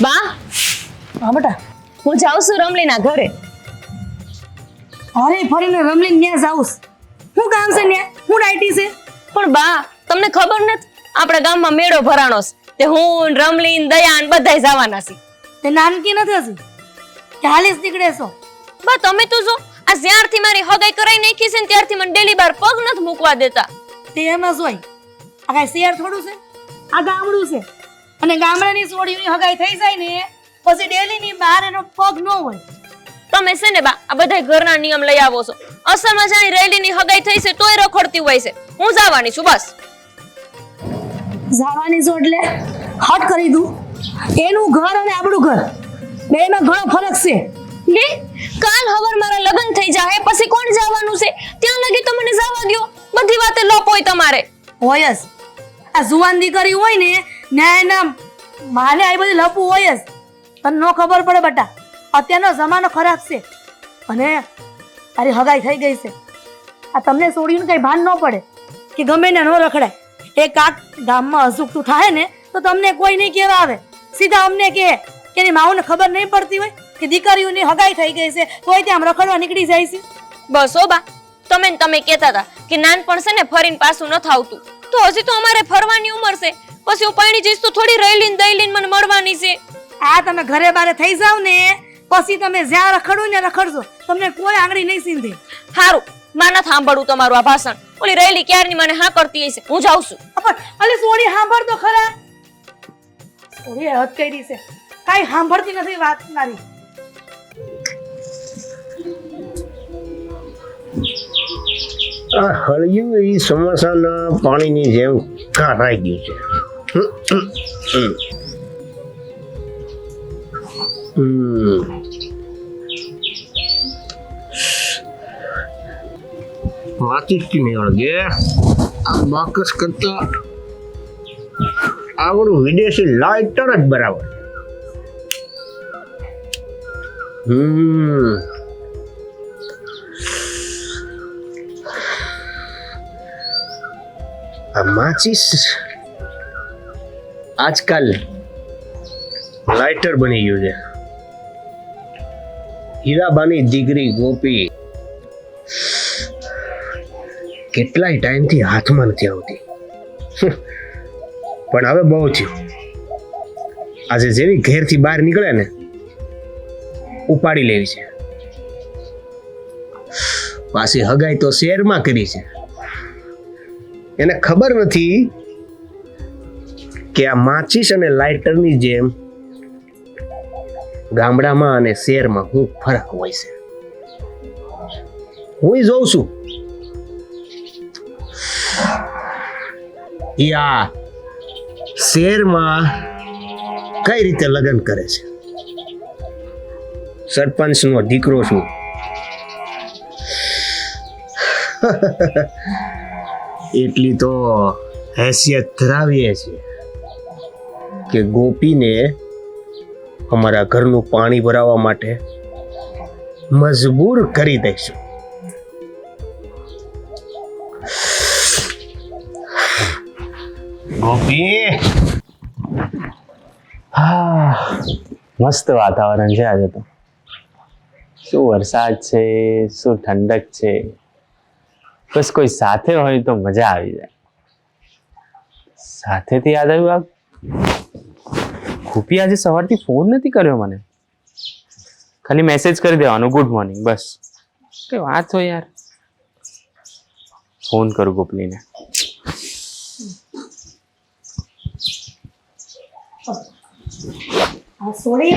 બા, હા બેટા. હું જાઉં છું રમલીના ઘરે. અરે ફરીને રમલીને ન્યા જાઉં. શું કામ છે ન્યા? હું ડાયટી છે? પણ બા, તમને ખબર નથી આપણા ગામમાં મેળો ભરાણો છે, તે હું રમલીન દયાન બધાય જવાના છે. તે નાનકી નથી હજી કે હાલીસ નીકળે છો? બા તમે તો જો આ જ્યારથી મારી હગાઈ કરાઈ નાખી છે ને ત્યારથી મને ડેલી બાર પગ નથી મૂકવા દેતા. તે એમાં જોઈ આ કાંઈ શેર થોડું છે? આ ગામડું છે અને ગામડાની છોડીઓની હગાઈ થઈ જાય ને પછી ડેલીની બહાર એનો પગ ન હોય. તમે છે ને બા આ બધાય ઘરના નિયમ લઈ આવો છો. અસલમાં જાણી રેલીની હગાઈ થઈ છે તોય રખડતી હોય છે. હું જવાની છું બસ. જવાની છો એટલે હટ કરી દઉં. એનું ઘર અને આપણું ઘર બેમાં ઘણો ફરક છે. લે કાલ હવાર મારા લગ્ન થઈ જાય પછી કોણ જવાનું છે? ત્યાં લગી તો મને જવા દ્યો. બધી વાતે લોપ હોય તમારે. હોય જ. આ જુવાન દીકરી હોય ને એના માને આ બધી લપું હોય જ. તને ન ખબર પડે બેટા, અત્યારનો જમાનો ખરાબ છે અને તારી હગાઈ થઈ ગઈ છે. આ તમને છોડીને કઈ ભાન ન પડે કે ગમે ને ન રખડાય. એક આ ગામમાં અસુખતું થાય ને તો તમને કોઈ નહીં કહેવા આવે, સીધા અમને કહે કે એની માઓને ખબર નહીં પડતી હોય કે દીકરીઓની હગાઈ થઈ ગઈ છે તોય ત્યાં રખડવા નીકળી જાય છે. બસ ઓ બા, તમે કહેતા હતા કે નાનપણ છે ને ફરીને પાછું ન આવતું, તો હજી તો અમારે ફરવાની ઉંમર છે. પછી હું પાણી જઈશ તો થોડી રહીલીન દઈલીન મને મળવાની છે. આ તમે ઘરે બારે થઈ જાવ ને પછી તમે જ્યાં રખડો ને રખડજો, તમને કોઈ આંગળી નહીં સીંધે. હારું, માના સાંભળું તમારું આ ભાષણ. ઓલી રહેલી ક્યારની મને હા કરતી હશે. હું જાઉં છું. અલે સોડી સાંભળ તો ખરા. સોડી હદ કરી છે, કાઈ સાંભળતી નથી વાત મારી. આ હળિયું એ સમોસાના પાણીની જેમ કાઢાઈ ગયું છે. વાંચી નહીં અળગે. આ બાકસ કરતા આવડું વિદેશી લાઇટર જ બરાબર. આ માચીસ આજકાલ લાઇટર બની ગયું છે. હીરાબાની દીકરી ગોપી કેટલાય ટાઈમથી હાથમાં નથી આવતી, પણ હવે બહુ થયું. આજે જેવી ઘેરથી બહાર નીકળે ને ઉપાડી લેવી છે. પાછી હગાઈ તો શહેરમાં કરી છે. એને ખબર નથી કે આ માચીસ અને લાઇટરની જેમ ગામડામાં અને શહેરમાં શું ફરક હોય છે. હું જોઉં છું યા શહેરમાં કઈ રીતે લગ્ન કરે છે. સરપંચનો દીકરો છું. એટલી તો હેસિયત ધરાવીએ છીએ કે ગોપીને અમારા ઘરનું પાણી ભરાવવા માટે મજબૂર કરી દઈશું. ગોપી, મસ્ત વાતાવરણ છે આજે તો. શું વરસાદ છે, શું ઠંડક છે. બસ કોઈ સાથે હોય તો મજા આવી જાય. સાથેથી યાદ આવ્યું, આ ખુપી આજે સવારથી ફોન નથી કર્યો મને. ખાલી મેસેજ કરી દેવાનો ગુડ મોર્નિંગ, બસ. કઈ વાત હોય યાર. ફોન કરું ગોપલીને. સોડી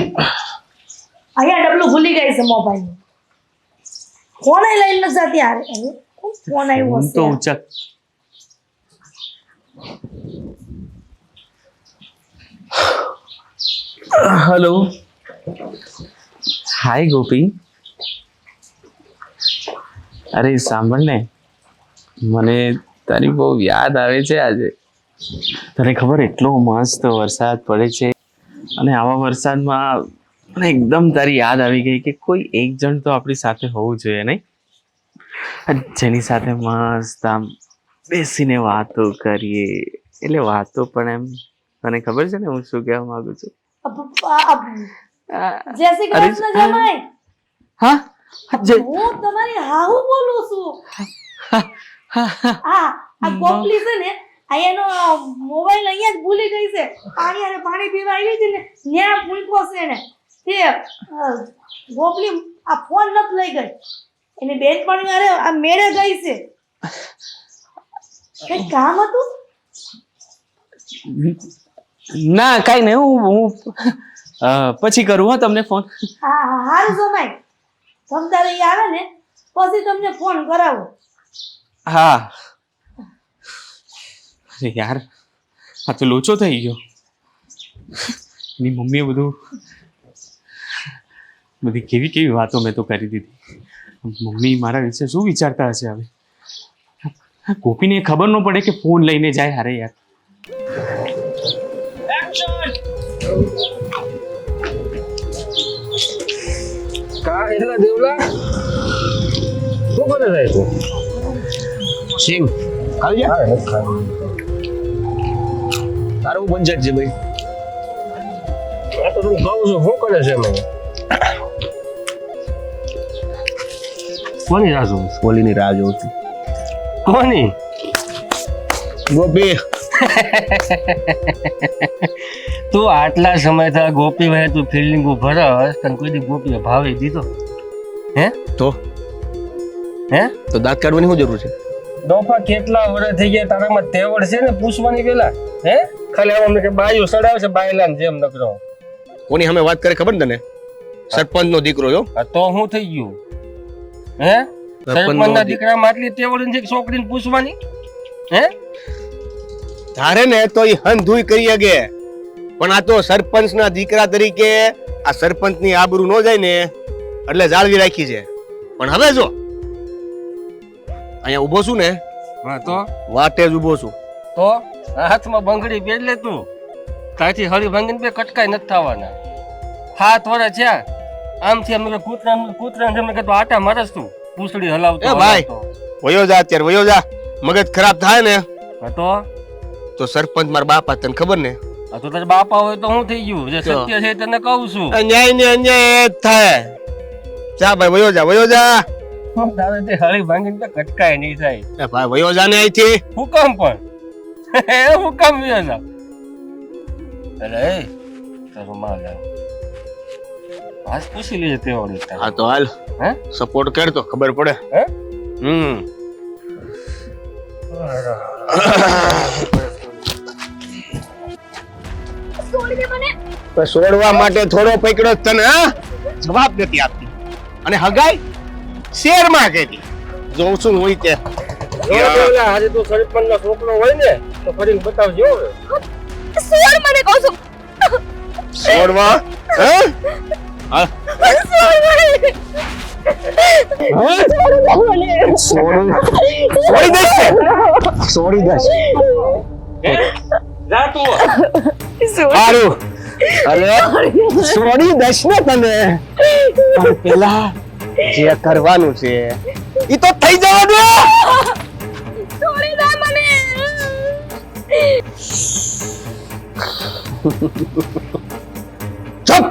અહીંયા ડબલું ભૂલી ગઈ છે મોબાઈલ. ફોન લઈને નથી જતી યાર. ફોન આવ્યો તો ઉચક. હેલો, હાય ગોપી. અરે સાંભળ ને, મને તારી બહુ યાદ આવે છે આજે. તને ખબર એટલો મસ્ત વરસાદ પડે છે અને આવા વરસાદમાં મને એકદમ તારી યાદ આવી ગઈ કે કોઈ એક જણ તો આપણી સાથે હોવું જોઈએ, નહીં? જેની સાથે મસ્ત આમ બેસીને વાતો કરીએ. એટલે વાતો પણ એમ, તને ખબર છે ને હું શું કહેવા માંગુ છું? જય શ્રી કૃષ્ણ જમાઈ. હા જય હું તમારી હાહુ બોલું છું. આ ગોપલી છે ને આ એનો મોબાઈલ અહીંયા જ ભૂલી ગઈ છે. પાણી પીવા આવી હતી ને ન્યા મૂક્યો છે ને તે ગોપલી આ ફોન નથી લઈ ગઈ. એની બેનપણી હારે આ મેળે ગઈ છે. કઈ કામ હતું? ના કાઈ નહીં હું પછી કરું હા તમને ફોન. હા હારું જમાઈ. તમ તારે ઈ આવે ને પછી તમને ફોન કરાવો. હા અરે યાર આ તો લોચો થઈ ગયો. એની મમ્મીએ બધી કેવી કેવી વાતો મેં તો કરી દીધી. મમ્મી મારા વિશે શું વિચારતા હશે હવે? આ ગોપીને ખબર ન પડે કે ફોન લઈને જાય. અરે યાર એટલા દેવલા શું કરે છે તું? સિંગ ખાઈ જા. તારું પંચાયત છે ભાઈ. આ તો તું ખાવ છું શું કરે છે મને? કોની રાહ જોઉં? કોલીની રાહ જોઉં છું. કોની? ગોપી. તું આટલા સમયથી ગોપી વહે તું ફિલ્ડિંગ ભરસ તને કોઈ દી ગોપીએ ભાવે દીધો હે? તો હે તો દાંત કાઢવાની શું જરૂર છે? દોફા કેટલા વર્ષ થઈ ગયા તારામાં તેવડ છે ને પૂછવાની પેલા હે? ખાલી આમ કે બાયું સડાવશે બાયલા ને જેમ નકરો. કોની સામે વાત કરે ખબર ને તને? સરપંચ નો દીકરો જો. આ તો શું થઈ ગયું હે? સરપંચના દીકરામાં આટલી તેવડ છે છોકરીને પૂછવાની હે? ધારે ને તો એ હંધુય કરી શકે, પણ આ તો સરપંચના દીકરા તરીકે આ સરપંચની આબરૂ ન જાય ને એટલે જાળવી રાખી છે. પણ હવે જો અહીંયા ઊભો છું ને હા તો વાટે જ ઊભો છું. તો હાથમાં બંગડી પહેરી લે તું. તાથી હળી ભાંગીને બે કટકાઈ નથી થવાના. 7 વર્ષ થયા આમથી અમે કૂતરા જેમ કે આટા મારસ તું પૂછડી હલાવતો. એ ભાઈ વયો જા, અત્યારે વયો જા. મગજ ખરાબ થાય ને તો સરપંચ મારા બાપા તને ખબર ને. આ તો તારા બાપા હોય તો શું થઈ ગયું? જે સત્ય છે તને કહું છું. અન્યાય ને અન્યાય જ થાય. જા ભાઈ વયો જા, વયો જા. તારે તે હળી ભાંગીને તો કટકાય નહીં થાય. એ ભાઈ વયો જા ને અહીંથી. હુકમ પણ હુકમ વયો જા. અરે તારું માં લાવ આજ પૂછી લેજે તે ઓડી. હા તો હાલ હે સપોર્ટ કર તો ખબર પડે. હે છોડવા માટે થોડો પકડો તને હા? જવાબ નથી આપતી અને હગાઈ શેરમાં કેતી જોઉં છું હું તે. આજે તો સરપંચનો છોકરો હોય ને તો ફરીને બતાવજો. સોળ મને કહું છું. છોડવા હે? હા છોડી દેશે, છોડી દેશે. જા તું સારું અરે છોડી દઈશ ને તને, પણ પેલા જે કરવાનું છે ઈ તો થઈ જવા દે. છોડી દે મને. ચૂપ.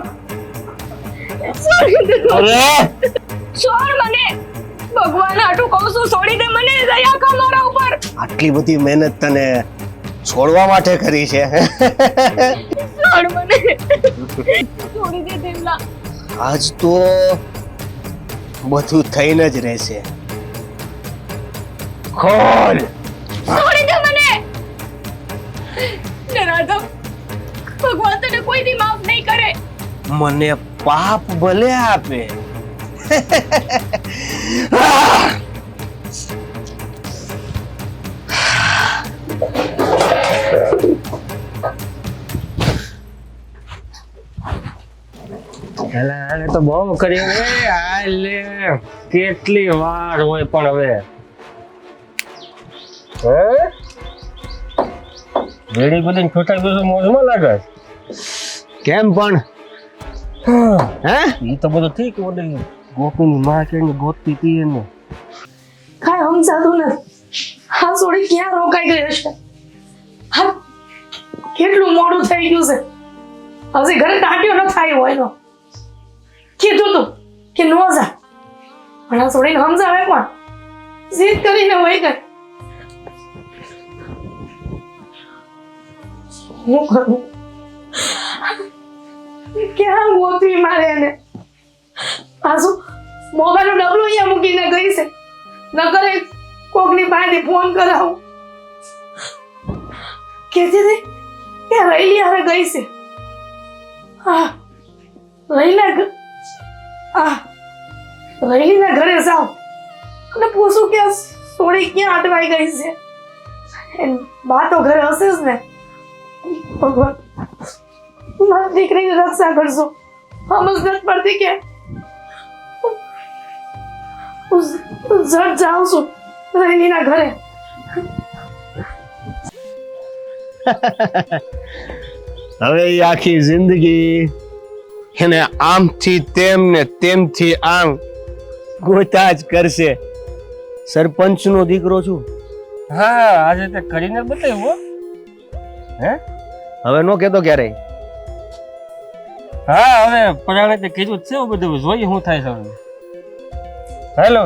અરે છોડ મને. ભગવાન આટું કહું છું છોડી દે મને. દયા કર મારા ઉપર. આટલી બધી મહેનત તને છોડવા માટે કરી છે. છોડ મને. છોડી દે દેવલા. આજ તો બધું થઈને જ રહેશે. ખોલ. છોડી દે મને. ને રાધવ ભગવાન તને કોઈ દી માફ નહીં કરે. મને પાપ ભલે આપે. આને તો બહુ કર્યું રે. આલે કેટલી વાર હોય પણ હવે હે વેડી બધી ખોટા બધું મોજમાં લાગે. કેમ પણ હે? ઈ તો બધું ઠીક. ઓલી ગોપીની માં કે ગોતી પીએ ને કાંઈ સમજાતું નથી. હા સોડી ક્યાં રોકાઈ ગઈ હશે? હા કેટલું મોડું થઈ ગયું છે. હજી ઘરે ટાંટ્યો ન થાય હોય એનો કીધું તું કે નો જા પણ આ છોડીને સમજાવે કોણ જીદ કરીને વહી ગઈ હું કરું ક્યાં ગોતવી મારે એને પાછું મોબાઈલ નું ડબલું અહીંયા મૂકીને ગઈ છે નકર કોકની પાસેથી ફોન કરાવું કહેતી હતી કે રૈલી હવે ગઈ છે હા રૈલીના ઘરે જાઓ અને પૂછું કે સોળી ક્યાં અટવાઈ ગઈ છે એની બા તો ઘરે હશે જ ને ભગવાન મારી દીકરીની રક્ષા કરશો સમજ નથી પડતી કે જટ જાઉં છું રૈલીના ઘરે હવે એ આખી જિંદગી એને આમથી તેમ ને તેમથી આમ ગોતા જ કરશે. સરપંચનો દીકરો છું. હા આજે તે કરીને બતાવ્યું હો. હે હવે નો કહેતો ક્યારેય. હા હવે પરાણે તે કીધું જ છે એવું બધું જોઈએ શું થાય છે હવે. હેલો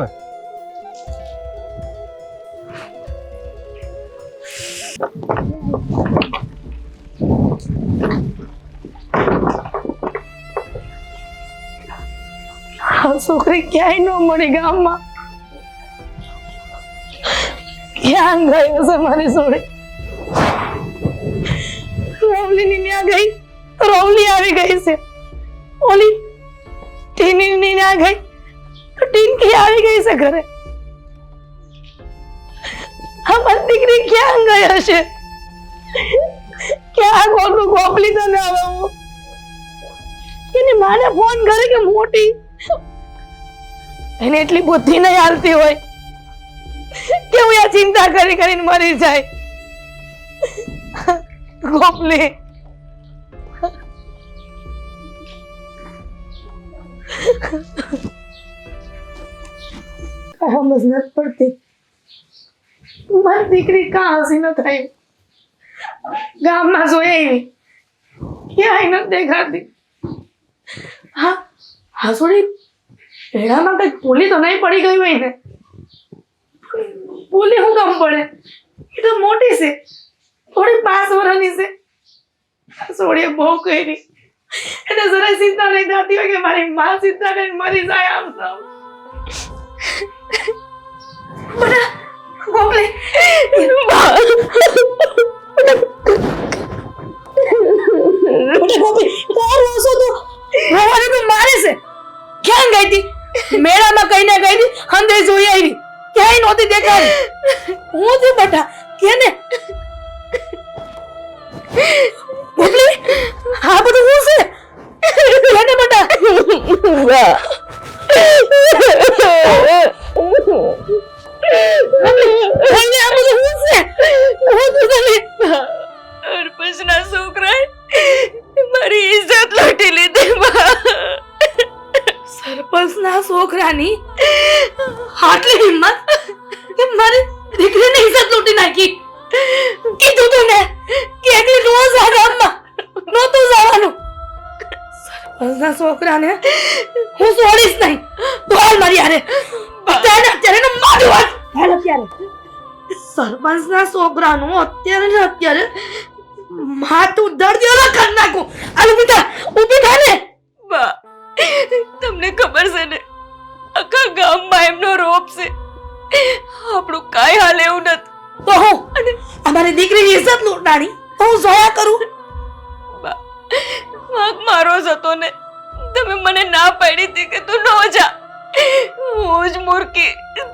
આ છોકરી ક્યાંય ન મળી ગામમાં ક્યાં ગઈ હશે મારી છોડી રોવલીની ત્યાં ગઈ તો રોવલી આવી ગઈ છે ઓલી ટીની ત્યાં ગઈ તો ટીનકી આવી ગઈ છે ઘરે આ મારી દીકરી ક્યાં ગઈ હશે ક્યાં કોકનું ગોપલી તો ના આવું એની માને ફોન કરે કે મોટી એને એટલી બુદ્ધિ નહીં હાલતી હોય કે હું આ ચિંતા કરી કરીને મરી જાય ગોપલી સમજ નથી પડતી મારી દીકરી કાં હસી ન થઈ ગામમાં જોઈ આવી ક્યાંય નથી દેખાતી હા હા થોડી પેડામાં કઈ પોલી તો નહીં પડી ગઈ હોય ને પોલી હું કામ પડે એ તો મોટી છે થોડી 5 વર્ષની છે સોડીએ બહુ કરી એટલે જરા ચિંતા નહીં થતી હોય કે મારી માં ચિંતા કરીને મરી જાય આમ સાવ બડા ગોપલી ગોપલી કોણ રોસો તો રોવાને તો મારે છે ક્યાં ગઈ હતી મેળામાં કઈને ગઈ હતી હંદે જોઈ આવી ક્યાંય નહોતી દેખાડી હું જ બેટા કેને ગોપલી હા બધું હું છે કેને બેટા અર્પસના છોકરાએ મારી ઇજ્જત લૂંટી લીધી સરપંચના છોકરાની આટલી હિંમત કે મારી દીકરીની ઇજ્જત લૂંટી નાખી કીધું તું ને કે એકલી નો જા ગામમાં નહોતું જવાનું સરપંચના છોકરાને હું છોડીશ નહીં તો હાલ મારી હારે અત્યારે ને મારી વાત હાલ અત્યારે સરપંચના છોકરાનું અત્યારે માથું દર્દીઓ કરી નાખું આલુ બેટા ઊભી થા ને બા તમને ખબર છે ને આખા ગામમાં એમનો રોપ છે આપણું કાંઈ હાલ એવું નથી તો હું અને અમારી દીકરીની ઇજ્જત લૂંટાણી તો હું જોયા કરું બા વાંક મારો જ હતો ને તમે મને ના પાડી હતી કે તું ન જા હું જ મૂર્ખી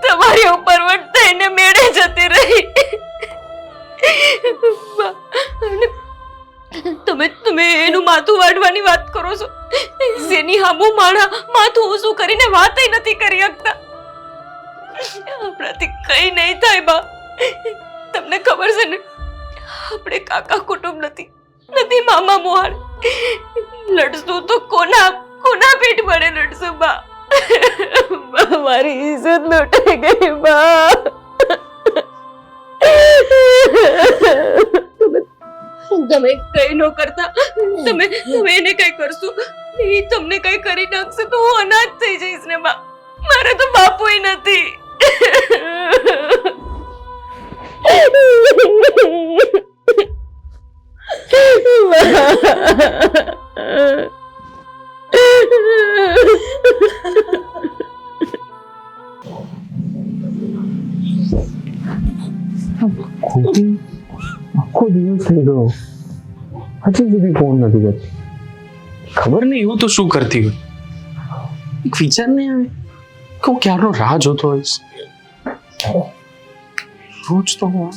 તમારી ઉપર વટ થઈને મેળે જતી રહી બા, અને તમે એનું માથું વાઢવાની વાત કરો છો જેની હામું માણા માથું ઊંચું કરીને વાતય નથી કરી શકતા આપણાથી કઈ નહીં થાય બા તમને ખબર છે ને આપણે કાકા કુટુંબ નથી મામા મોહાણ લડશું તો કોના પીઠ પડે લડશું બા મારી ઇજ્જત લૂંટાઈ ગઈ બા તમે કઈ ન કરતા, તમે એને કઈ કરશો, એ તમને કઈ કરી નાખશે તો હું અનાથ થઈ જઈશ ને બા. મારે તો બાપુય નથી. આખો દિવસ થઈ ગયો, હજી સુધી ફોન નથી કરતી. ખબર નહીં એવું તો શું કરતી હોય, એક વિચાર નહીં આવે કે હું ક્યારનો રાહ જોતો હોઈશ. રોજ તો હું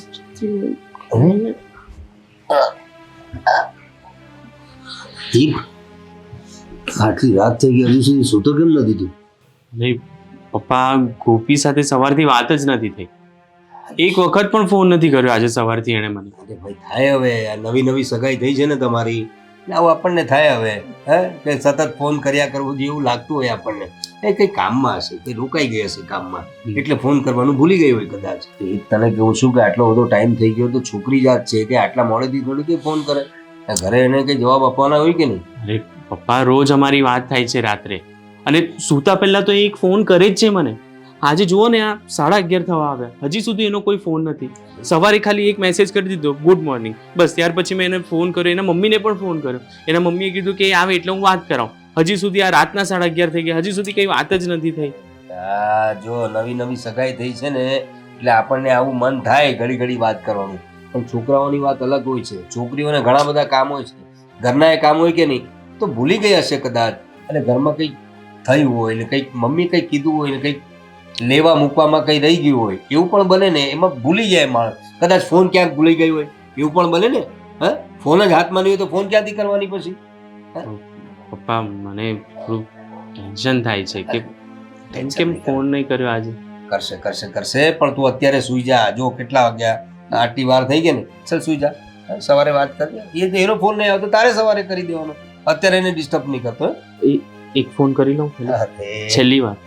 આટલી રાત થઈ ગઈ હજુ સુધી સૂતો કેમ નથી તું? નહીં પપ્પા, ગોપી સાથે સવારથી વાત જ નથી થઈ. એક વખત પણ ફોન નથી કર્યો આજે સવારથી એણે મને. અરે ભાઈ થાય હવે, આ નવી નવી સગાઈ થઈ છે ને તમારી, એટલે આવું આપણને થાય હવે. હે કે સતત ફોન કર્યા કરવું જોઈએ એવું લાગતું હોય આપણને. એ કઈ કામમાં હશે, કઈ રોકાઈ ગઈ હશે કામમાં, એટલે ફોન કરવાનું ભૂલી ગઈ હોય કદાચ. એ તને કેવું છું કે આટલો બધો ટાઈમ થઈ ગયો તો છોકરી જાત છે કે આટલા મોડેથી થોડી કઈ ફોન કરે, ઘરે એને કઈ જવાબ આપવાના હોય કે નહીં? અરે પપ્પા, રોજ અમારી વાત થાય છે રાત્રે, અને સૂતા પહેલા તો એ એક ફોન કરે જ છે મને. આજે જુઓ ને, આ 11:30 થવા આવ્યા, હજી સુધી એનો કોઈ ફોન નથી. સવારે ખાલી એક મેસેજ કરી દીધો, ગુડ મોર્નિંગ, બસ. ત્યાર પછી મેં એને ફોન કર્યો, એના મમ્મીને પણ ફોન કર્યો. એના મમ્મીએ કીધું કે આવે એટલે હું વાત કરાવું. હજી સુધી આ રાતના 11:30 થઈ ગયા, હજી સુધી કઈ વાત જ નથી થઈ. હા, જો નવી નવી સગાઈ થઈ છે ને એટલે આપણને આવું મન થાય ઘડી ઘડી વાત કરવાનું. પણ છોકરાઓની વાત અલગ હોય છે. છોકરીઓને ઘણા બધા કામ હોય છે, ઘરના એ કામ હોય કે નહીં, તો ભૂલી ગઈ હશે કદાચ. અને ઘરમાં કંઈક થયું હોય ને કંઈક મમ્મી કંઈક કીધું હોય ને કંઈક લેવા મૂકવામાં કંઈ રહી ગયું હોય, એવું પણ બને ને. એમાં ભૂલી જાય માણસ, કદાચ ફોન ક્યાંક ભૂલી ગઈ હોય, એવું પણ બને ને. હા, ફોન જ હાથમાં નહીં હોય તો ફોન ક્યાંથી કરવાની પછી? પપ્પા, મને થોડું ટેન્શન થાય છે કે કેમ ફોન નહીં કર્યો આજે. કરશે કરશે કરશે, પણ તું અત્યારે સૂઈ જા. જો કેટલા વાગ્યા, આટલી વાર થઈ ગઈ ને, ચાલ સૂઈ જા. સવારે વાત કરજે. એ એનો ફોન નહીં આવતો તારે સવારે કરી દેવાનો, અત્યારે એને ડિસ્ટર્બ નહીં કરતો. એક ફોન કરી લઉં છેલ્લી વાર.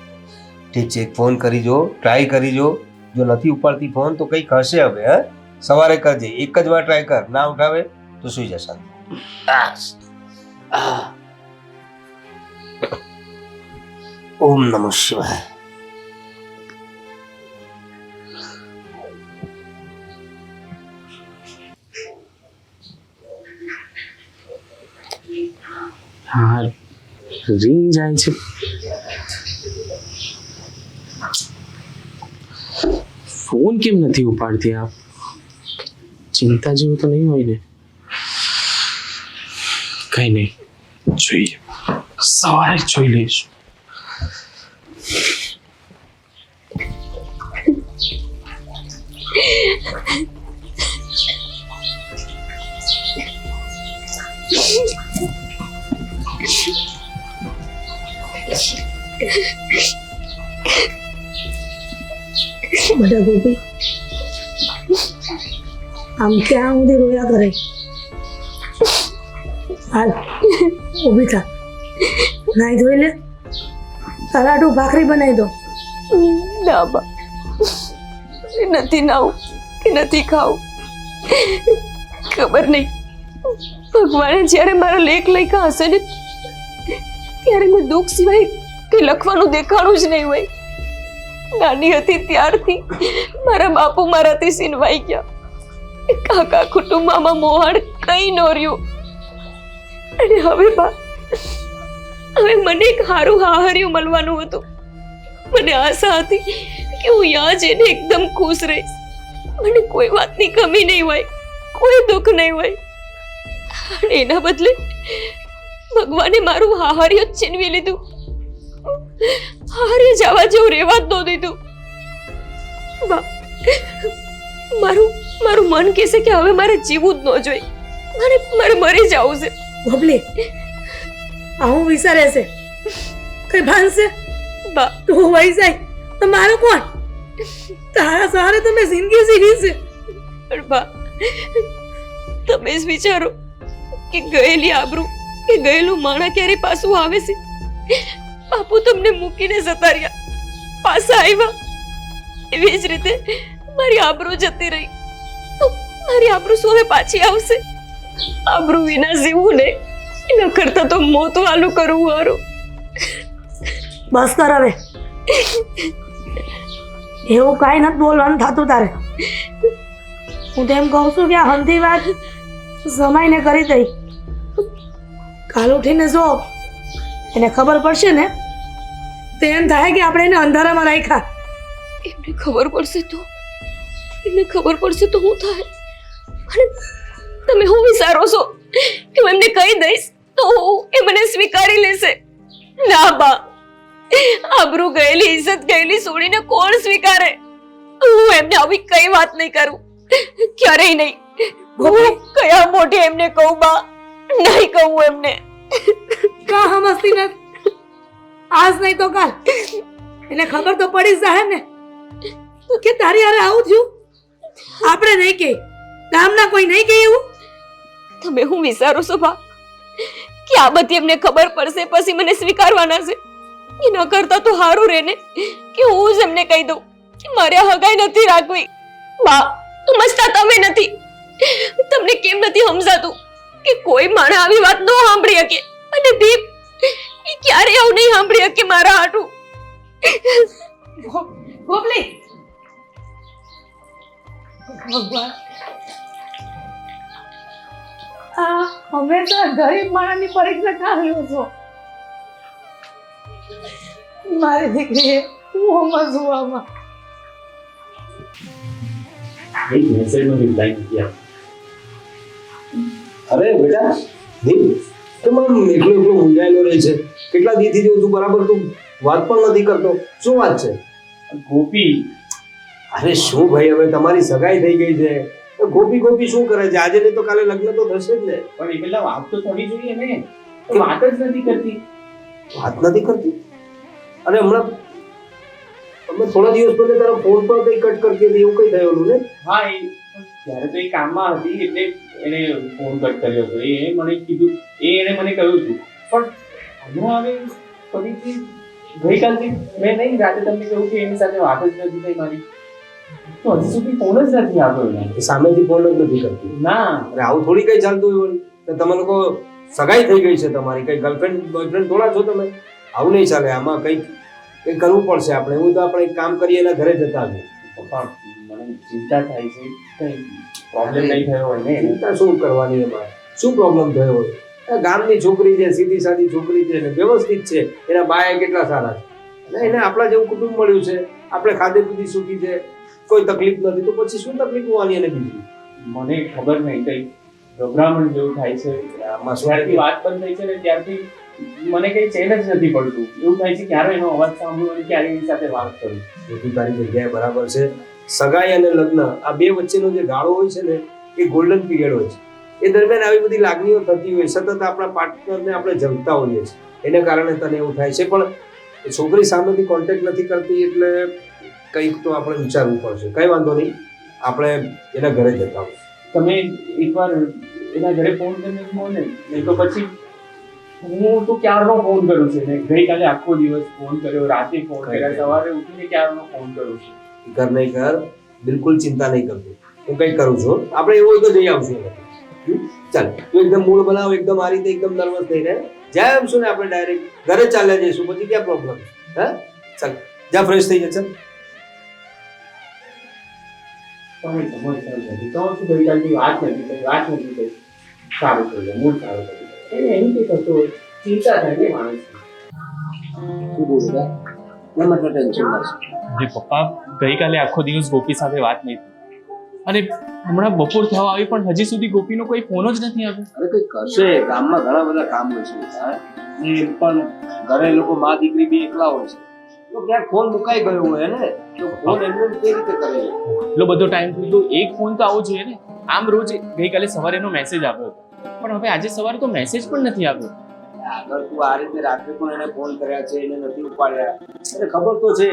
ઠીક છે, એક ફોન કરી જો, ટ્રાય કરી જો. જો નથી ઉપાડતી ફોન તો કંઈક હશે હવે. હા, સવારે કરજે, એક જ વાર ટ્રાય કર. ના ઉઠાવે તો સૂઈ જા શાંતિ. ઓમ નમઃ શિવાય. હા, રિંગ જાય છે. ફોન કેમ નથી ઉપાડતી? આ ચિંતા જેવું તો નહીં હોય ને? કઈ નહીં, જોઈએ, સવારે જ જોઈ લઈશું. બધા ગોપી આમ ક્યાં સુધી રોયા કરે? હાલ ઊભી થા, નાઈ ધોઈ લે, સલાડું ભાખરી બનાવી દો. ના બા, નથી નાવું કે નથી ખાવું, ખબર નહીં. ભગવાને જ્યારે મારા લેખ લખ્યા હશે ને ત્યારે મેં દુઃખ સિવાય કંઈ લખવાનું દેખાણું જ નહીં હોય. નાની હતી ત્યારથી મારા બાપુ મારાથી સીનવાઈ ગયા. કાકા કુટુંબમાં મોહાણ કઈ ન રહ્યું. અને હવે બા, હવે મને એક સારું હાહર્યું મળવાનું હતું. મને આશા હતી કે હું યા જઈને એકદમ ખુશ રહીશ, મને કોઈ વાતની કમી નહીં હોય, કોઈ દુઃખ નહીં હોય. અને એના બદલે ભગવાને મારું હાહર્ય જ છીનવી લીધું. હારે જવા જેવું રહેવા જ ન દીધું. મારું મન કહેશે કે હવે મારે જીવવું જ ન જોઈએ, મારે મરી જવું છે. બબલી, આવું વિચારે છે કઈ ભાનશે? બા, તું વહી જાય તો મારું કોણ? તારા સહારે તમે જિંદગી જીવી છે. પણ બા, તમે જ વિચારો કે ગયેલી આબરૂ કે ગયેલું માણા ક્યારે પાછું આવે છે? બાપુ તમને મૂકીને જતા રહ્યા, પાછા આવ્યા. એવી જ રીતે મારી આબરૂ જતી રહી તો મારી આબરૂ શું હવે પાછી આવશે? આબરૂ વિના જીવવું ને એના કરતા તો મોત વાલું કરવું હારું. બસ કર હવે, એવું કાંઈ નથી બોલવાનું થતું તારે. હું તો એમ કહું છું કે આ હંધી વાત સમાઈને કરી દઈ. કાલ ઉઠીને જો એને ખબર પડશે ને તો એમ થાય કે આપણે એને અંધારામાં રાખ્યા. એમને ખબર પડશે તો હું થાય? અને તમે હું વિચારો છો કે હું એમને કહી દઈશ તો એ મને સ્વીકારી લેશે? ના બા, આબરૂ ગયેલી ઇજ્જત ગયેલી છોડીને કોણ સ્વીકારે? હું એમને આવી કઈ વાત નહીં કરું, ક્યારેય નહીં. હું કયા મોઢે એમને કહું બા? નહીં કહું એમને. કા સમજતી નથી? આજ નહીં તો કાલ એને ખબર તો પડી જાય ને કે તારી હારે આવું થયું. આપણે નહીં કે ગામના કોઈ નહીં કે એવું. તમે હું વિચારો છો બા કે આ બધી એમને ખબર પડશે પછી મને સ્વીકારવાના છે? એના કરતા તો સારું રહે ને કે હું જ એમને કહી દઉં કે મારે હગાઈ નથી રાખવી. બા, સમજતા તમે નથી. તમને કેમ નથી સમજાતું કે કોઈ માણસ આવી વાત ન સાંભળી શકે? અને દીપ એ ક્યારે આવું નહીં સાંભળી શકે મારા હાટું. ગોપલી, ભગવાન, આ હંમેશા ગરીબ માણસની પરીક્ષા કાઢ્યો છો. મારી દીકરી હું સમજવું આમાં. અરે બેટા દીપ, કેમ આમ એકલો એકલો મૂંઝાયેલો રહે છે? કેટલા દીથી જેવું તું બરાબર તું વાત પણ નથી કરતો. શું વાત છે? ગોપી, અરે શું ભાઈ, હવે તમારી સગાઈ થઈ ગઈ છે. તો ગોપી ગોપી શું કરે છે? આજે નહીં તો કાલે લગ્ન તો થશે જ ને. પણ એ પેલા વાત તો થવી જોઈએ ને. એ વાત જ નથી કરતી. વાત નથી કરતી? અરે હમણાં તમે થોડા દિવસ પહેલા તારા ફોન પર કઈ કટ કરતી હતી, એવું કઈ થયેલું ને? હા, એ ત્યારે તો એ કામમાં હતી એટલે એને ફોન કટ કર્યો હતો. એને મને કીધું, એને મને કહ્યું હતું. પણ હમણાં હવે ફરીથી ગઈકાલથી મેં નહીં રાતે તમને કહ્યું કે એની સાથે વાત જ નથી થઈ મારી. તો હજી સુધી ફોન જ નથી આવ્યો એને. એ સામેથી ફોન જ નથી કરતી. ના, અરે આવું થોડી કઈ ચાલતું હોય. તો તમે લોકો સગાઈ થઈ ગઈ છે તમારી, કઈ ગર્લફ્રેન્ડ બોયફ્રેન્ડ થોડા છો તમે? આવું નહીં ચાલે. આમાં કંઈક કરવું પડશે આપણે. એવું તો આપણે એક કામ કરીએ, એના ઘરે જતા આવીએ. પપ્પા મને ચિંતા થાય છે. કઈ પ્રોબ્લેમ નહીં થયો હોય ને? ચિંતા શું કરવાની એમાં? શું પ્રોબ્લેમ થયો હોય? આ ગામની છોકરી છે, સીધી સાદી છોકરી છે, ને વ્યવસ્થિત છે. એના બાયા કેટલા સારા છે, અને એને આપણા જેવું કુટુંબ મળ્યું છે. આપણે ખાધે પીધી સુખી છે, કોઈ તકલીફ નથી. તો પછી શું તકલીફ હોવાની એને બીજી? મને ખબર નહીં, કઈ ગભરામણ જેવું થાય છે. આમાં જ્યારથી વાત બંધ થઈ છે ને ત્યારથી મને કઈ ચેન જ નથી પડતું. એવું થાય છે ક્યારે એનો અવાજ સાંભળું અને ક્યારે એની સાથે વાત કરું. બધું તારી જગ્યાએ બરાબર છે. સગાઈ અને લગ્ન આ બે વચ્ચેનો જે ગાળો હોય છે ને, એ ગોલ્ડન પીરિયડ હોય છે. એ દરમિયાન આવી બધી લાગણીઓ થતી હોય, સતત આપણા પાર્ટનરને આપણે જમતા હોઈએ છીએ. એને કારણે તને એવું થાય છે. પણ છોકરી સામેથી કોન્ટેક્ટ નથી કરતી એટલે કંઈક તો આપણે વિચારવું પડશે. કઈ વાંધો નહીં, આપણે એના ઘરે જતા હોય. તમે એકવાર એના ઘરે ફોન કરીને જુઓ ને, નહીં તો પછી હું તો ક્યારનો ફોન કરું છું ને. ગઈકાલે આખો દિવસ ફોન કર્યો, રાતે ફોન કર્યા, સવારે ઉઠીને ક્યારનો ફોન કરું છું. ઘર નહીં કર, બિલકુલ ચિંતા નહીં કરતો. હું કંઈક કરું છું. આપણે એવું હોય તો જઈ આવશું. ચાલ, તું એકદમ મૂળ બનાવ, એકદમ આ રીતે એકદમ નર્વસ થઈને જાય આવશું ને આપણે ડાયરેક્ટ ઘરે ચાલ્યા જઈશું. પછી ક્યાં પ્રોબ્લેમ? હા, ચાલ જા, ફ્રેશ થઈ જા. ચાલ. તમે તમારી સાથે નથી તો શું ગઈકાલથી વાત નથી કરી. સારું કર્યું, મૂળ સારું કર્યું. એને એમ કંઈ કરતો હોય, ચિંતા થાય ને માણસ. શું બોલ બેટા? કેમ આટલા ટેન્શનમાં છે? જે પપ્પા ગઈકાલે આખો દિવસ ગોપી સાથે વાત નહીં થઈ, અને હમણાં બપોર થવા આવી પણ હજી સુધી ગોપીનો કોઈ ફોન જ નથી આવ્યો. અરે કંઈ કરશે. ગામમાં ઘણા બધા કામ હોય છે બેટા. એ પણ ઘરે લોકો મા દીકરી બી એકલા હોય છે. તો ક્યાંક ફોન મુકાઈ ગયો હોય ને, તો ફોન એમને કઈ રીતે કરે? એટલો બધો ટાઈમ થઈ ગયો, એક ફોન તો આવવો જોઈએ ને. આમ રોજ ગઈકાલે સવારે એનો મેસેજ આવ્યો હતો, પણ હવે આજે સવારે તો મેસેજ પણ નથી આવ્યો. આગળ તું આ રીતે રાત્રે પણ એને ફોન કર્યા છે, એને નથી ઉપાડ્યા. એને ખબર તો છે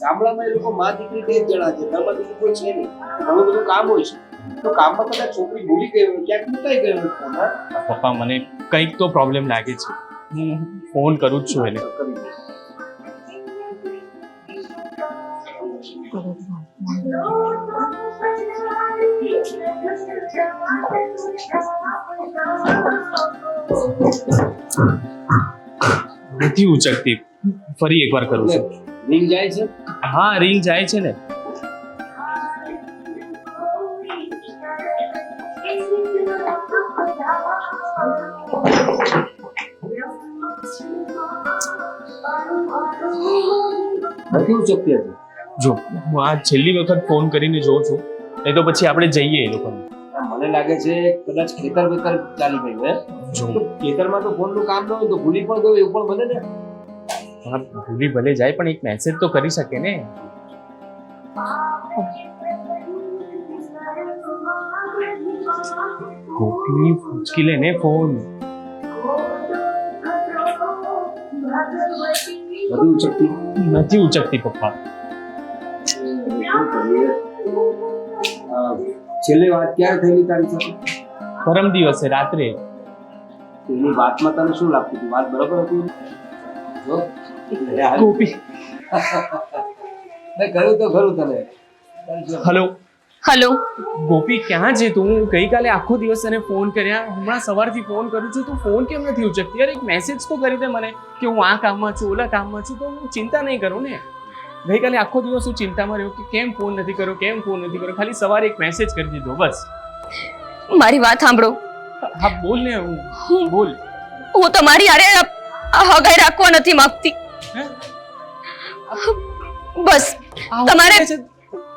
ગામડામાં એ લોકો મા દીકરી બે જ જણા છે, ઘરમાં બીજું કોઈ છે નહીં. ઘણું બધું કામ હોય છે. તો કામમાં કદાચ છોકરી ભૂલી ગઈ હોય, ક્યાંક મુકાઈ ગઈ હોય ફોન. હા, પપ્પા મને કંઈક તો પ્રોબ્લેમ લાગે છે. હું ફોન કરું જ છું એને. નથી ઉચકતી. ફરી એકવાર કરું છું. રિંગ જાય છે? હા, રિંગ જાય છે ને. નથી ઉચકતી હજી. જો હું આ છેલ્લી વખત ફોન કરીને જોઉં છું, નહીં તો પછી આપણે જઈએ એ લોકોને. મને લાગે છે કદાચ ખેતર બેતર ચાલી ગયું હે. જો તો ખેતરમાં તો ફોનનું કામ ન હોય તો ભૂલી પણ ગયો એવું પણ બને ને. હા, ભૂલી ભલે જાય પણ એક મેસેજ તો કરી શકે ને. ગોપી પૂછકી લે ને ફોન. નથી ઉચકતી. નથી ઉચકતી પપ્પા. છેલ્લી વાત ક્યારે થયેલી તારી સાથે? પરમ દિવસે રાત્રે. એની વાતમાં તને શું લાગતું હતું? વાત બરાબર હતી? જો ગોપી. મેં કહ્યું તો ખરું તને. હલો હલો, ગોપી, ક્યાં છે તું? ગઈકાલે આખો દિવસ તને ફોન કર્યા, હમણાં સવારથી ફોન કરું છું, તું ફોન કેમ નથી ઉચકતી? યાર, એક મેસેજ તો કરી દે મને કે હું આ કામમાં છું, ઓલા કામમાં છું, તો હું ચિંતા નહીં કરું ને. ગઈકાલે આખો દિવસ હું ચિંતામાં રહ્યો કે કેમ ફોન નથી કર્યો, કેમ ફોન નથી કર્યો. ખાલી સવારે એક મેસેજ કરી દીધો બસ. મારી વાત સાંભળો. હા, બોલ ને. બોલ. હું તમારી હારે આ હગાઈ રાખવા નથી માંગતી. હે? બસ આવું તમારે કરે છે?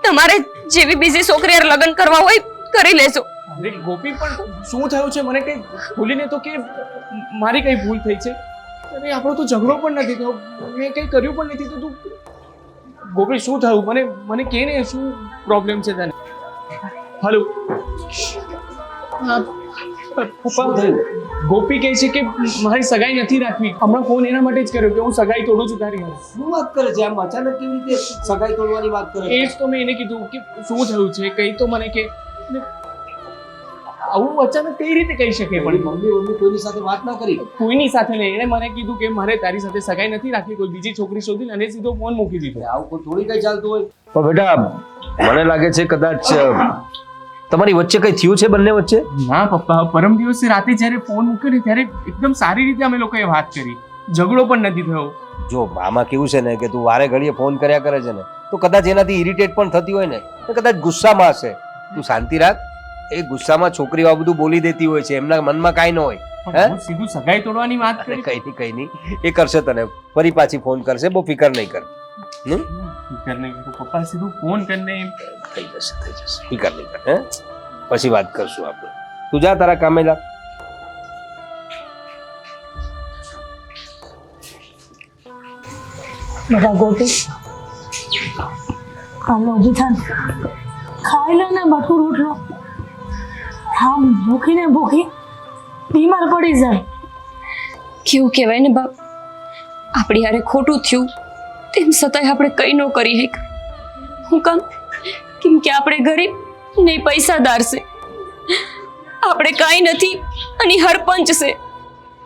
તમારે જેવી બીજી છોકરી હારે લગ્ન કરવા હોય કરી લેજો. અરે ગોપી, પણ શું થયું છે? મને કઈ ભૂલીને તો કે મારી કઈ ભૂલ થઈ છે? અરે આપણો તો ઝઘડો પણ નથી થયો, મેં કઈ કર્યું પણ નથી. તો તું ગોપી, શું થયું? મને કે ને, શું પ્રોબ્લેમ છે તને? હલો. પપ્પા, ગોપી કહે છે કે મારી સગાઈ નથી રાખવી. હમણાં ફોન એના માટે જ કર્યો કે હું સગાઈ તોડું છું તારી હારે. શું વાત કરે છે? આમ અચાનક કેવી રીતે સગાઈ તોડવાની વાત કરે એ જ તો મેં એને કીધું કે શું થયું છે, કઈ તો મને કે. આવું અચાનક કઈ રીતે કહી શકે? મારી પણ મમ્મી કોઈની સાથે વાત ના કરી? કોઈની સાથે નહીં. એણે મને કીધું કે મારે તારી સાથે સગાઈ નથી રાખવી, કોઈ બીજી છોકરી શોધી, અને સીધો ફોન મૂકી દીધો. આવું કોઈ થોડી કઈ ચાલતું હોય. પણ બેટા, મને લાગે છે કદાચ તમારી વચ્ચે કઈ થયું છે બંને વચ્ચે? ના પપ્પા, પરમ દિવસે રાતે જ્યારે ફોન મૂક્યો ને ત્યારે એકદમ સારી રીતે અમે લોકોએ વાત કરી, ઝઘડો પણ નથી થયો. જો આમાં કેવું છે ને કે તું વારે ઘડીએ ફોન કર્યા કરે છે ને, તો કદાચ એનાથી ઇરિટેટ પણ થતી હોય ને, તો કદાચ ગુસ્સામાં હશે. તું શાંતિ રાખ. એ ગુસ્સામાં છોકરીઓ આ બધું બોલી દેતી હોય છે, એમના મનમાં કાંઈ ન હોય. પણ હું સીધું સગાઈ તોડવાની વાત કરી. કઈ નહીં એ કરશે તને, ફરી પાછી ફોન કરશે, બહુ ફિકર નહીં કર. ફિકર નહીં કરું પપ્પા, સીધું ફોન કરીને. થઈ જશે ફિકર નહીં કર. હે, પછી વાત કરશું આપણે. તું જા તારા કામે જા. બેટા ગોપી, હાલો ઊભી થા ને. ખાઈ લો ને બટું રોટલો. આમ ભૂખી ને ભૂખી બીમાર પડી જાય. કેવું કહેવાય ને બાપ, આપણી હારે ખોટું થયું તેમ છતાંય આપણે કઈ ન કરી શક. હું કામ? કેમ કે આપણે ગરીબ નહીં પૈસાદાર છે, આપણે કાંઈ નથી અને હરપંચ છે,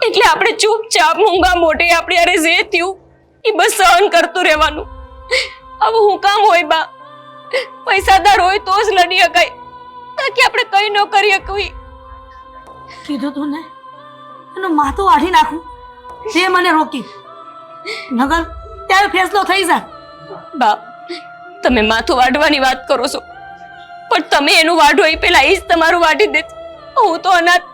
એટલે આપણે ચૂપચાપ મૂંગા મોઢે આપણે હારે જે થયું એ બસ સહન કરતું રહેવાનું. હવે હું કામ હોય બા, પૈસાદાર હોય તો જ લડી શકાય, તાકી આપણે કઈ ન કરી શકવી. કીધું તું ને, એનું માથું વાઢી નાખું, તે મને રોકી. નગર ત્યારે ફેસલો થઈ જાય. બા, તમે માથું વાઢવાની વાત કરો છો, પણ તમે એનું વાઢો એ પેલા એ જ તમારું વાઢી દે. હું તો અનાથ.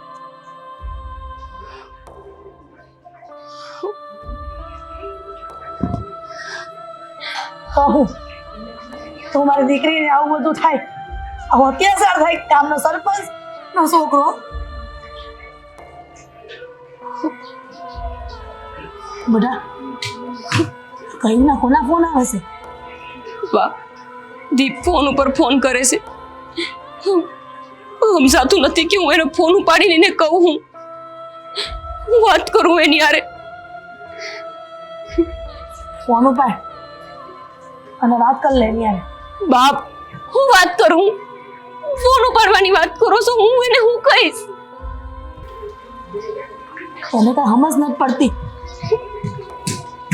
કહું તો મારી દીકરીને આવું બધું થાય, આવો અત્યાચાર થાય, ગામનો સરપંચ નો છોકરો. બધા કઈ ના કોના ફોન આવે છે? બા, દીપ ફોન ઉપર ફોન કરે છે. સમજાતું નથી કે હું એનો ફોન ઉપાડીને એને કહું, હું વાત કરું એની હારે. ફોન ઉપાડ અને વાત કરી લે એની હારે. બાપ, હું વાત કરું? ફોન ઉપાડવાની વાત કરો છો, હું એને હું કહીશ? તને કઈ સમજ નથી પડતી.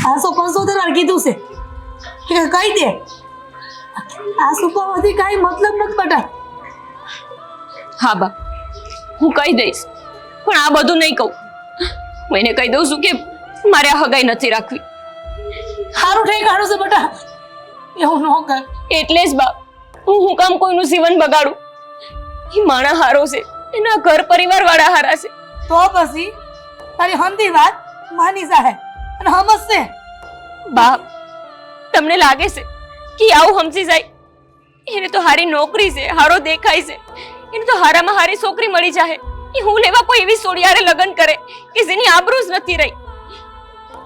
575 વાર કીધું છે, કે કહી દે. આ સુપામાંથી કાંઈ મતલબ નથી બેટા. હા બા, હું કહી દઈશ, પણ આ બધું નહીં કહું. હું એને કહી દઉં છું કે મારે આ હગાઈ નથી રાખવી. સારું ઠેકાણું છે બેટા, એવું ન કર. એટલે જ બા, હું કામ કોઈનું જીવન બગાડું? એ માણા હારો છે, એના ઘર પરિવાર વાળા હારા છે. તો પછી તારી હંધી વાત માની જાહે અને સમજશે. બા, તમને લાગે છે કે આવું સમજી જાય? એને તો હારી નોકરી છે, હારો દેખાય છે, એને તો હારામાં હારી છોકરી મળી જાય. એ હું લેવા કોઈ એવી સોડિયારે લગ્ન કરે કે જેની આબરૂ જ નથી રહી.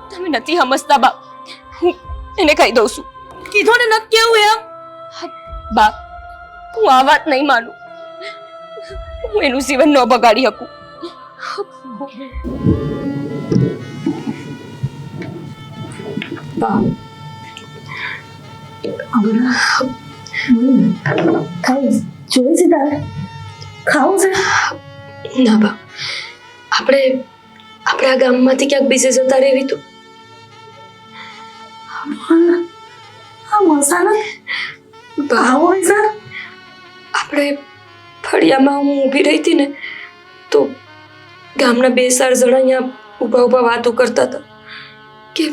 તમે નથી સમજતા બા, હું એને કહી દઉં છું. કીધું ને નથી કેવું એમ. બા, હું આ વાત નહીં માનું. હું એનું જીવન ન બગાડી શકું. ખાઈ જોઈ છે તારે? ખાવું છે? ના બા, આપણે આ ગામમાંથી ક્યાંક બીજે જતા રહેવી તો. આ મસાલા ભાવો સર. આપણે ફળિયામાં હું ઊભી રહી હતી ને તો ગામના 2-4 જણા અહીંયા ઊભા ઊભા વાતો કરતા હતા કે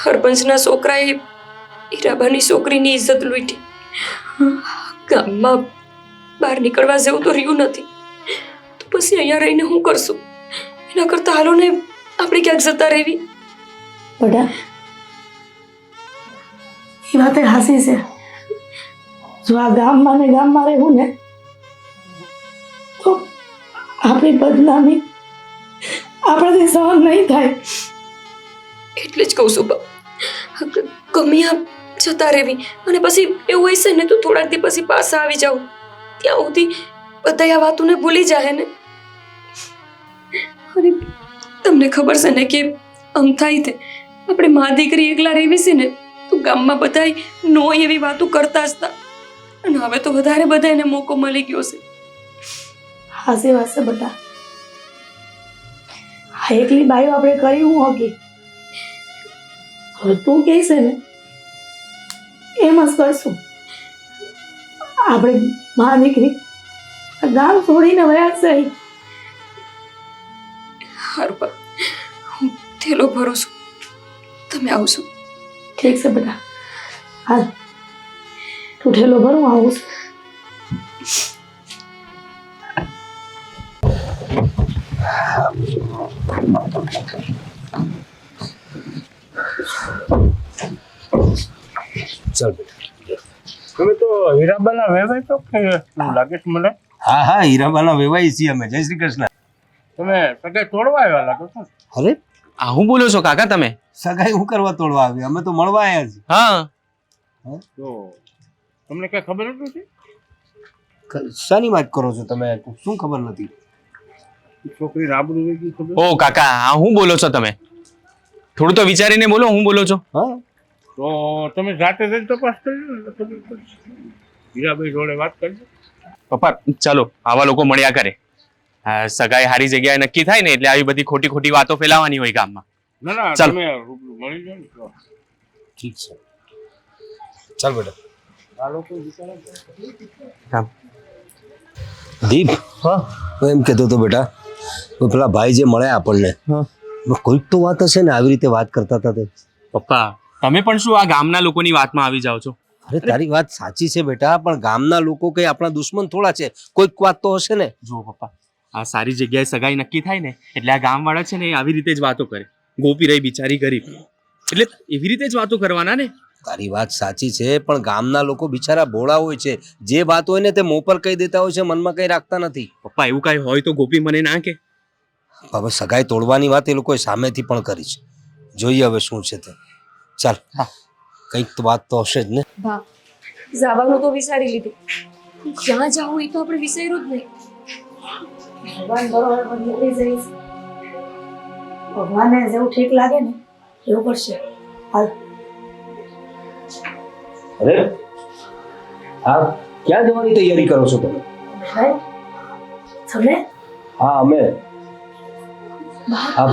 હરબંશના છોકરાએ હીરાબાની છોકરીની ઇજ્જત લૂંટી. ગામમાં બહાર નીકળવા જેવું તો રહ્યું નથી, તો પછી અહીંયા રહીને શું કરશું? એના કરતા હાલો ને આપણે ક્યાંક જતા રહેવી. બેટા, એ વાત હાસી છે. જો આ ગામમાં ને ગામમાં રહેવું ને તો આપણી બદનામી આપણાથી સહન નહીં થાય. એટલે જ કહું છું બા, ગમ્યા જતા રહેવી અને પછી એવું હશે ને તો થોડાક દી પછી પાછા આવી જાવ. ત્યાં સુધી બધા આ વાતોને ભૂલી જાય ને. અને તમને ખબર છે ને કે આમ થાય તે આપણે મા દીકરી એકલા રહેવી છે ને તો ગામમાં બધા નો એવી વાતો કરતા જ હતા. અને હવે તો વધારે બધાને મોકો મળી ગયો છે. હાસી વાત છે બેટા. આ એકલી બાઈઓ આપણે કરી હું હકી. હવે તું કહે છે ને એમ જ કરશું. આપણે મા દીકરી ગામ છોડીને વયા છે. હારું બા, હું થેલો ભરું છું, તમે આવશો? ઠીક છે બેટા, હાલ તું ઠેલો ભરું, આવું છું. ચાલ તમે તો હીરાબાના વેવાય તો કે શું લાગે છે મને? હા હા, હીરાબાના વેવાઈ છીએ અમે. જય શ્રી કૃષ્ણ. તમે સગાઈ તોડવા આવ્યા લાગો છો. અરે આ હું બોલો છો કાકા તમે? સગાઈ હું કરવા તોડવા આવી? અમે તો મળવા આવ્યા છીએ. હા, તો તમને કઈ ખબર નથી? શાની વાત કરો છો તમે? શું ખબર નથી? છોકરી રાબડું વહી ગઈ ખબર? ઓ કાકા, આ હું બોલો છો તમે? થોડું તો વિચારીને બોલો, હું બોલો છો? હા, તો તમે જાતે જ તપાસ કરી લો ને ખબર પડશે. હીરાભાઈ જોડે વાત કરજો. પપ્પા ચાલો, આવા લોકો મળ્યા કરે. સગાઈ હારી જગ્યાએ નક્કી થાય ને એટલે આવી બધી ખોટી ખોટી વાતો ફેલાવાની હોય ગામમાં. ના ના, ચાલો. તમે રૂબરૂ મળી જાઓ ને તો. ઠીક છે. ચાલ બેટા. આ લોકો વિચારે દીપ, હું એમ કહેતો હતો બેટા, પેલા ભાઈ જે મળ્યા આપણને, કોઈક તો વાત હશે ને આવી રીતે વાત કરતા હતા તે. પપ્પા તમે પણ શું આ ગામના લોકોની વાતમાં આવી જાઓ છો? અરે તારી વાત સાચી છે બેટા, પણ ગામના લોકો કઈ આપણા દુશ્મન થોડા છે. કોઈક વાત તો હશે ને. જો પપ્પા, આ સારી જગ્યાએ સગાઈ નક્કી થાય ને એટલે આ ગામવાળા છે ને આવી રીતે જ વાતો કરે. ગોપી રહી બિચારી ગરીબ, એટલે એવી રીતે જ વાતો કરવાના ને. તારી વાત સાચી છે, પણ ગામના લોકો બિચારા ભોળા હોય છે. જે વાત હોય ને તે મોં પર કહી દેતા હોય છે, મનમાં કઈ રાખતા નથી. પપ્પા એવું કઈ હોય તો ગોપી મને ના કે. હવે સગાઈ તોડવાની વાત એ લોકોએ સામેથી પણ કરી છે. જોઈએ હવે શું છે તે. ચાલ, કઈક તો વાત તો હશે જ ને. બા, જવાનું તો વિચારી લીધું, ક્યાં જવું એ તો આપણે વિચાર્યું જ નહીં. ભગવાન બરોબર પણ નીકળી જઈશ. ભગવાનને જેવું ઠીક લાગે ને એવું કરશે. હાલ. અરે હા, ક્યાં જવાની તૈયારી કરો છો તમે? ભાઈ, તમે હા અમે. હા,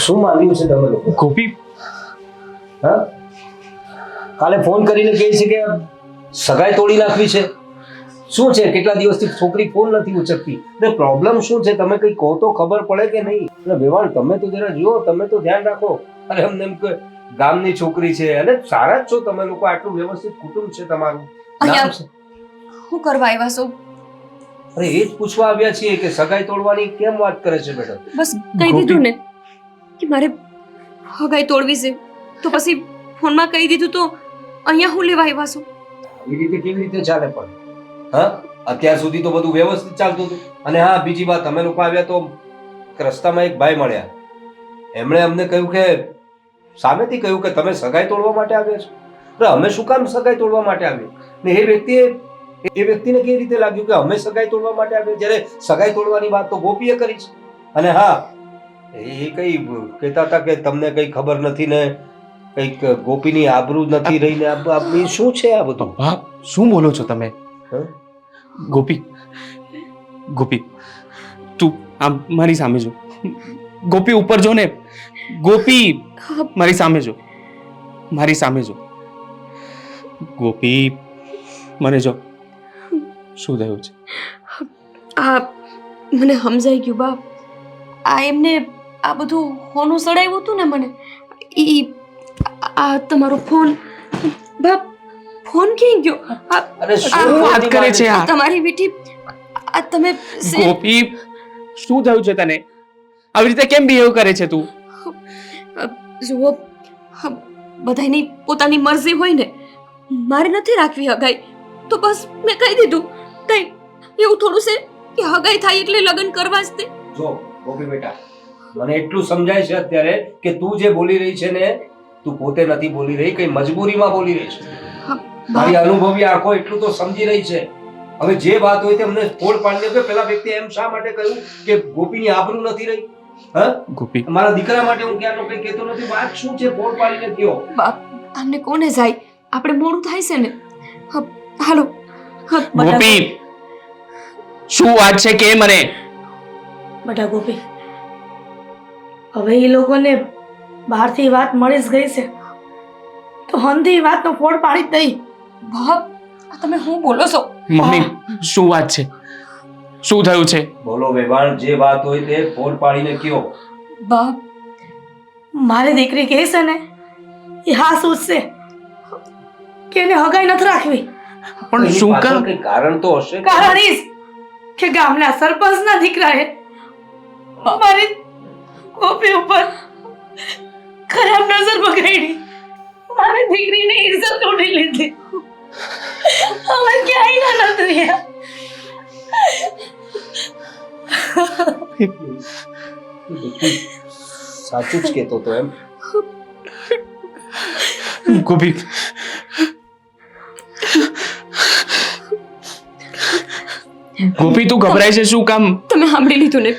શું માંગ્યું છે તમે લોકો? ગોપી હા, કાલે ફોન કરીને કહે છે કે સગાઈ તોડી નાખવી છે. શું છે, કેટલા દિવસથી છોકરી ફોન નથી ઉચકતી, એટલે પ્રોબ્લેમ શું છે તમે કઈ કહો તો ખબર પડે કે નહીં. એટલે વેવાણ તમે તો જરા જુઓ, તમે તો ધ્યાન રાખો. અરે એમને એમ કે ગામની છોકરી છે અને સારા જ છો તમે લોકો, આટલું વ્યવસ્થિત કુટુંબ છે તમારું. નામ છે. હું કરવા આવ્યા છો? અરે એ જ પૂછવા આવ્યા છીએ કે સગાઈ તોડવાની કેમ વાત કરે છે બેટા. બસ કહી દીધું ને કે મારે હગાઈ તોડવી છે, તો પછી ફોનમાં કહી દીધું તો અહીંયા હું લેવા આવ્યા છું? આવી રીતે કેવી રીતે ચાલે પણ? હા, અત્યાર સુધી તો બધું વ્યવસ્થિત ચાલતું હતું. અને હા, બીજી વાત, અમે લોકો આવ્યા તો રસ્તામાં એક ભાઈ મળ્યા. એમણે અમને કહ્યું કે સામેથી કહ્યું કે તમે સગાઈ તોડવા માટે આવ્યા છો. તો અમે શું કામ સગાઈ તોડવા માટે આવ્યા? ને એ વ્યક્તિને કેવી રીતે લાગ્યું કે અમે સગાઈ તોડવા માટે આવ્યા, જ્યારે સગાઈ તોડવાની વાત તો ગોપીએ કરી છે. અને હા, એ કઈ કહેતા હતા કે તમને કઈ ખબર નથી ને કઈક ગોપીની આબરૂ નથી રહી ને આ શું છે આ બધું? બાપ, શું બોલો છો તમે? હા? ગોપી, ગોપી, તું આમ મારી સામે જો. ગોપી, ઉપર જો ને. ગોપી, મારી સામે જો, મારી સામે જો. ગોપી, મને જો. શું થયું છે? આ મને સમજાઈ ગયું બાપ. આ એમને આ બધું હોનું સડાવ્યું હતું ને મને, ઈ આ તમારો ફોન. બાપ, ફોન ક્યાં ગયો? અરે શું વાત કરે છે આ? તમારી વીટી આ તમે ગોપી, શું થયું છે તને? આવી રીતે કેમ બિહેવ કરે છે તું? જુઓ, બધાની પોતાની મરજી હોય ને. મારે નથી રાખવી હગાઈ, તો બસ મેં કહી દીધું. કઈ એવું થોડું છે કે હગાઈ થાય એટલે લગ્ન કરવા જ તે? જો ગોપી બેટા, મને એટલું સમજાય છે અત્યારે કે તું જે બોલી રહી છે ને, તું પોતે નથી બોલી રહી, કઈ મજબૂરીમાં બોલી રહી છે. મારી અનુભવી આંખો એટલું તો સમજી રહી છે. હવે જે વાત હોય તે અમને ફોડ પાડીને કે પેલા વ્યક્તિ એમ શા માટે કહ્યું કે ગોપીની આબરૂ નથી રહી? હા ગોપી, મારા દીકરા માટે હું ક્યારનો કઈ કહેતો નથી. વાત શું છે, ફોડ પાડીને કયો. બાપ, આમને કોને જાય? આપણે મોડું થાય છે ને. હાલો. ગોપી, શું વાત છે કે મને? બેટા ગોપી, હવે એ લોકોને બહારથી વાત મળી જ ગઈ છે, તો હંધી વાતનો ફોડ પાડી જ દઈ. બાપ, આ તમે શું બોલો છો? મમ્મી, શું વાત છે? શું થયું છે? બોલો વેવાણ, જે વાત હોય તે ફોડ પાડીને કયો. બાપ, મારી દીકરી કહે છે ને એ હા સૂચશે કે એને હગાઈ નથી રાખવી. પણ એની શું પાછળ કામ? કંઈ કારણ તો હશે. કારણ એ જ કે ગામના સરપંચના દીકરાએ મારી ગોપી ઉપર ખરાબ નજર બગાડી, મારી દીકરીની ઇજ્જત તોડી લીધી. હવે ક્યાંય ના નથી રહ્યા. સાચું જ કહેતો તો એમ. ગોપી, ગોપી, તું ગભરાય છે શું કામ? તમે સાંભળી લીધું ને,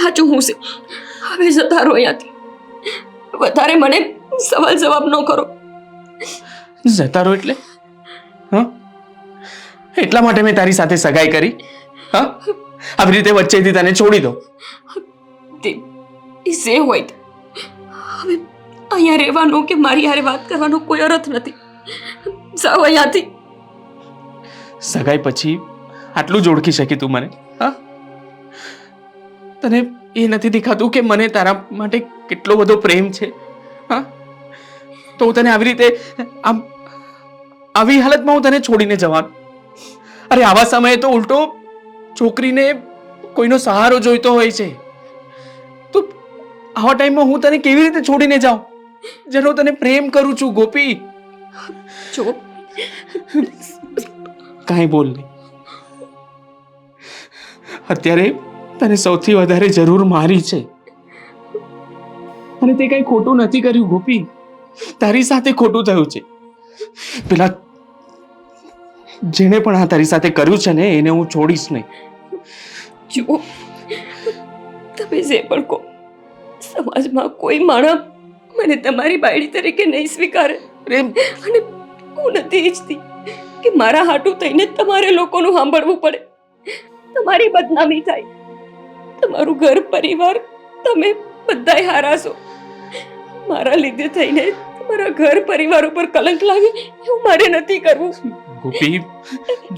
સાચું હું છે. હવે જતા રહો અહીંયાથી. વધારે મને સવાલ જવાબ ન કરો. જતા રહો એટલે? હા, એટલા માટે મેં તારી સાથે સગાઈ કરી? હા, આવી રીતે વચ્ચેથી તને છોડી દો? તે જે હોય તે. હવે અહીંયા રહેવાનો કે મારી હારે વાત કરવાનો કોઈ અર્થ નથી. જાઓ અહીંયાથી. સગાઈ પછી આટલું જ ઓળખી શકી તું મને? હા, તને એ નથી દેખાતું કે મને તારા માટે કેટલો બધો પ્રેમ છે? હા, તો હું તને આવી રીતે આમ આવી હાલતમાં હું તને છોડીને જવાનું? અરે આવા સમયે તો ઉલટો છોકરીને કોઈનો સહારો જોઈતો હોય છે. તો આવા ટાઈમમાં હું તને કેવી રીતે છોડીને જાઉં, જેનો તને પ્રેમ કરું છું? ગોપી, જો કાંઈ બોલ નહીં. અત્યારે તને સૌથી વધારે જરૂર મારી છે, અને તે કઈ ખોટું નથી કર્યું ગોપી. તારી સાથે ખોટું થયું છે. પેલા જેને પણ આ તારી સાથે કર્યું છે ને, એને હું છોડીશ નહીં. જુઓ, તમે જે પણ કહો, સમાજમાં કોઈ માણસ મને તમારી બાયડી તરીકે નહીં સ્વીકારે. અને હું નથી ઈચ્છતી કે મારા હાટું થઈને તમારે લોકોનું સાંભળવું પડે, તમારી બદનામી થાય. તમારું ઘર પરિવાર તમે બધાય હારા છો. મારા લીધે થઈને મારા ઘર પરિવાર ઉપર કલંક લાગે એવું મારે નથી કરવું. ગોપી,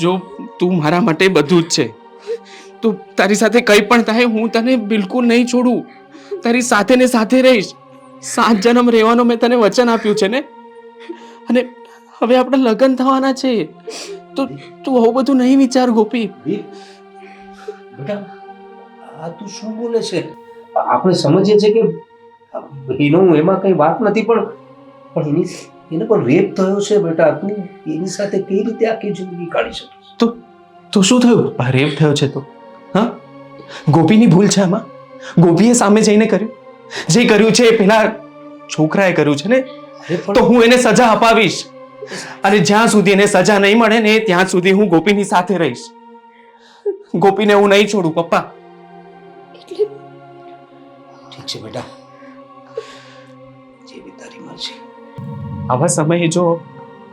જો તું મારા માટે બધું જ છે. તું તારી સાથે કંઈ પણ થાય હું તને બિલકુલ નહીં છોડું. તારી સાથે ને સાથે રહીશ. 7 જન્મ રહેવાનો મેં તને વચન આપ્યું છે ને. અને હવે આપણે લગ્ન થવાના છે. તો તું આવું બધું નહીં વિચાર ગોપી. બેટા આ તું શું બોલે છે? આપણે સમજીએ છીએ કે એનું એમાં કઈ વાત નથી, પણ એને પણ રેપ થયો છે બેટા. તું એની સાથે કઈ રીતે આખી જિંદગી કાઢી શકીશ? તો શું થયું? રેપ થયો છે તો હા, ગોપીની ભૂલ છે આમાં. ગોપીએ સામે જઈને કર્યું. જે કર્યું છે એ પેલા છોકરાએ કર્યું છે ને. તો હું એને સજા અપાવીશ. અને જ્યાં સુધી એને સજા નહીં મળે ને ત્યાં સુધી હું ગોપીની સાથે રહીશ. ગોપીને હું નહીં છોડું પપ્પા. ઠીક છે બેટા, જેવી તારી મરજી. આવા સમયે જો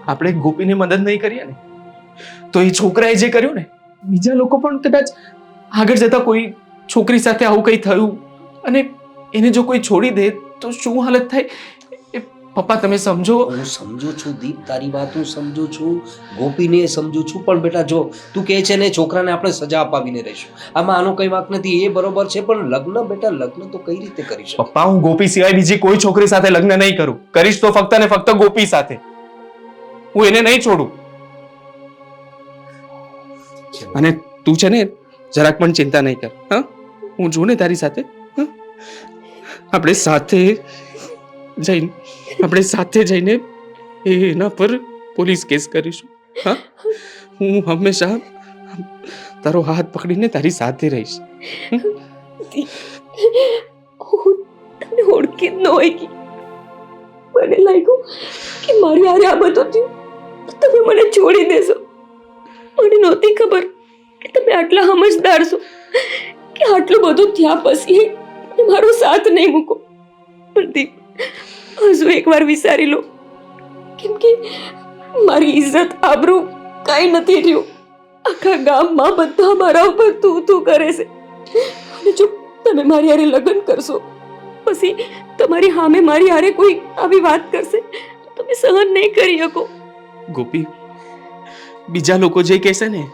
આપણે ગોપીને મદદ નહીં કરીએ ને તો એ છોકરાએ જે કર્યું ને બીજા લોકો પણ કદાચ આગળ જતા કોઈ છોકરી સાથે આવું કંઈ થયું અને એને જો કોઈ છોડી દે તો શું હાલત થાય એ પપ્પા તમે સમજો. હું સમજુ છું દીપ, તારી વાત હું સમજુ છું, ગોપીને સમજુ છું, પણ બેટા જો તું કહે છે ને છોકરાને આપણે સજા અપાવીને રહીશું, આમાં આનો કઈ વાંક નથી, એ બરોબર છે. પણ લગ્ન બેટા, લગ્ન તો કઈ રીતે કરીશ? પપ્પા, હું ગોપી સિવાય બીજી કોઈ છોકરી સાથે લગ્ન નહીં કરું. કરીશ તો ફક્ત ને ફક્ત ગોપી સાથે. હું એને નહીં છોડું. અને તું છે ને જરાક પણ ચિંતા નહીં કર. હા, હું છું ને તારી સાથે. આપણે સાથે જઈને એના પર પોલીસ કેસ કરીશું. હા, હું હંમેશા તારો હાથ પકડીને તારી સાથે રહીશ. હું તને ઓળખી જ ન હોય કે મને લાગ્યું કે મારી હારે આ બધું થયું તો તમે મને છોડી દેશો. મને નહોતી ખબર કે તમે આટલા સમજદાર છો કે આટલું બધું થયા પછી મારો સાથ નહીં મૂકો. પણ દીપ, હજુ એકવાર વિચારી લો, કેમ કે મારી ઇજ્જત આબરૂ કાંઈ નથી રહ્યું. આખા ગામમાં બધા મારા ઉપર તું કરે છે. અને જો તમે મારી હારે લગ્ન કરશો પછી તમારી સામે મારી હારે કોઈ આવી વાત કરશે તો તમે સહન નહીં કરી શકો. ગોપી, બીજા લોકો જે કહેશે ને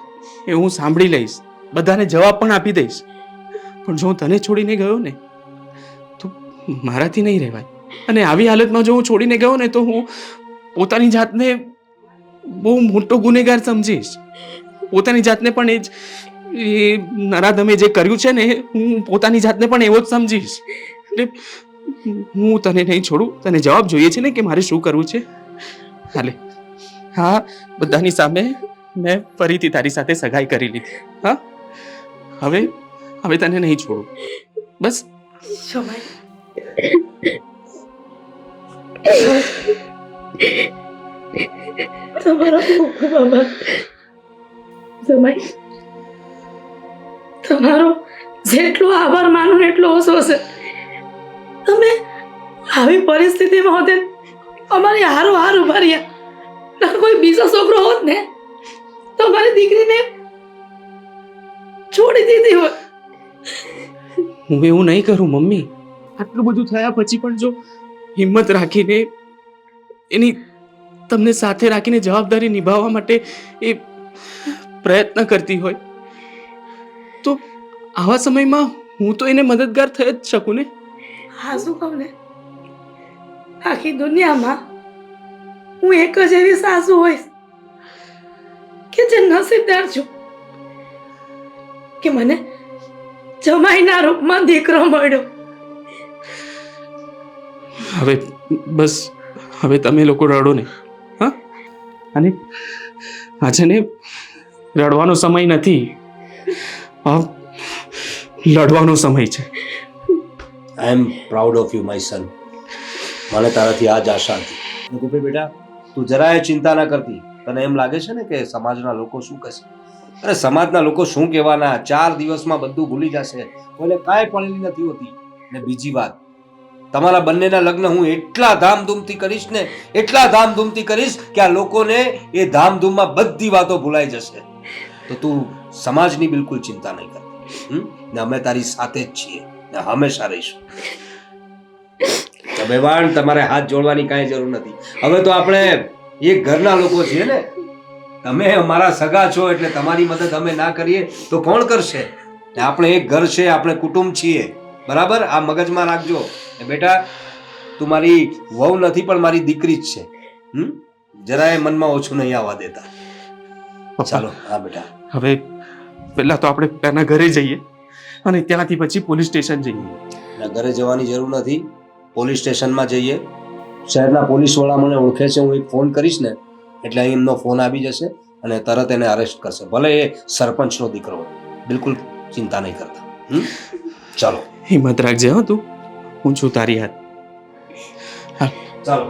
એ હું સાંભળી લઈશ, બધાને જવાબ પણ આપી દઈશ. પણ જો હું તને છોડીને ગયો ને તો મારાથી નહીં રહેવાય. અને આવી હાલતમાં જો હું છોડીને ગયો ને તો હું પોતાની જાતને બહુ મોટો ગુનેગાર સમજીશ. પોતાની જાતને પણ એ નરાધમે જે કર્યું છે ને હું પોતાની જાતને પણ એવો જ સમજીશ. એટલે હું તને નહીં છોડું. તને જવાબ જોઈએ છે ને કે મારે શું કરવું છે? હાલે, હા, બધાની સામે મેં ફરીથી તારી સાથે સગાઈ કરી લીધી. હા, હવે તને નહીં છોડું. બસ. તમારો ખૂબ ખૂબ આભાર જમાઈ. તમારો જેટલો આભાર માનો ને એટલો ઓછો છે. તમે આવી પરિસ્થિતિમાં હોતે અમારી હારો ઉભા રહ્યા. કોઈ બીજો છોકરો હોત ને તો મારી દીકરીને છોડી દીધી હોત. હું એવું નહીં કરું મમ્મી. આટલું બધું થયા પછી પણ જો હિંમત રાખીને એની તમને સાથે રાખીને જવાબદારી નિભાવવા માટે એ પ્રયત્ન કરતી હોય તો આવા સમયમાં હું તો એને મદદગાર થઈ જ શકું ને. હા, શું કહું ને, આખી દુનિયામાં હું એક જ એવી સાસુ હોઈશ કે જે નસીબદાર છું કે મને જમાઈના રૂપમાં દીકરો મળ્યો. હવે બસ, હવે તમે લોકો રડો ને. હા, અને આજે ને રડવાનો સમય નથી, લડવાનો સમય છે. I am proud of you my son. મને તારાથી આ જ આશા હતી. ગોપી બેટા, તું જરાય ચિંતા ના કરતી. તને એમ લાગે છે ને કે સમાજના લોકો શું કહેશે? અરે સમાજના લોકો શું કહેવાના? 4 દિવસમાં બધું ભૂલી જશે. કોઈને કાંઈ પડેલી નથી હોતી. ને બીજી વાત, તમારા બંનેના લગ્ન હું એટલા ધામધૂમથી કરીશ ને, એટલા ધામધૂમથી કરીશ કે આ લોકોને એ ધામધૂમમાં બધી વાતો ભૂલાઈ જશે. તો તું સમાજની બિલકુલ ચિંતા નહીં કર. ને અમે તારી સાથે જ છીએ ને હંમેશા રહીશું. કે બેવાણ તમારે હાથ જોડવાની કાંઈ જરૂર નથી. હવે તો આપણે એક ઘરના લોકો છીએ ને. તમે અમારા સગા છો એટલે તમારી મદદ અમે ના કરીએ તો કોણ કરશે? આપણે એક ઘર છે, આપણે કુટુંબ છીએ, બરાબર? આ મગજમાં રાખજો. બેટા તું મારી વહુ નથી પણ મારી દીકરી જ છે. જરાય મનમાં ઓછું નહીં આવવા દેતા. ચાલો હા બેટા. હવે પહેલા તો આપણે પેલા ઘરે જઈએ અને ત્યાંથી પછી પોલીસ સ્ટેશન જઈએ. ના, ઘરે જવાની જરૂર નથી. પોલીસ સ્ટેશનમાં જઈએ. શહેરના પોલીસવાળા મને ઓળખે છે. હું એક ફોન કરીશ ને એટલે અહીં એમનો ફોન આવી જશે અને તરત એને અરેસ્ટ કરશે. ભલે એ સરપંચનો દીકરો હોય. બિલકુલ ચિંતા નહીં કરતા. ચાલો હિંમત રાખજે હો તું. હું છું તારી હાથ. ચાલો.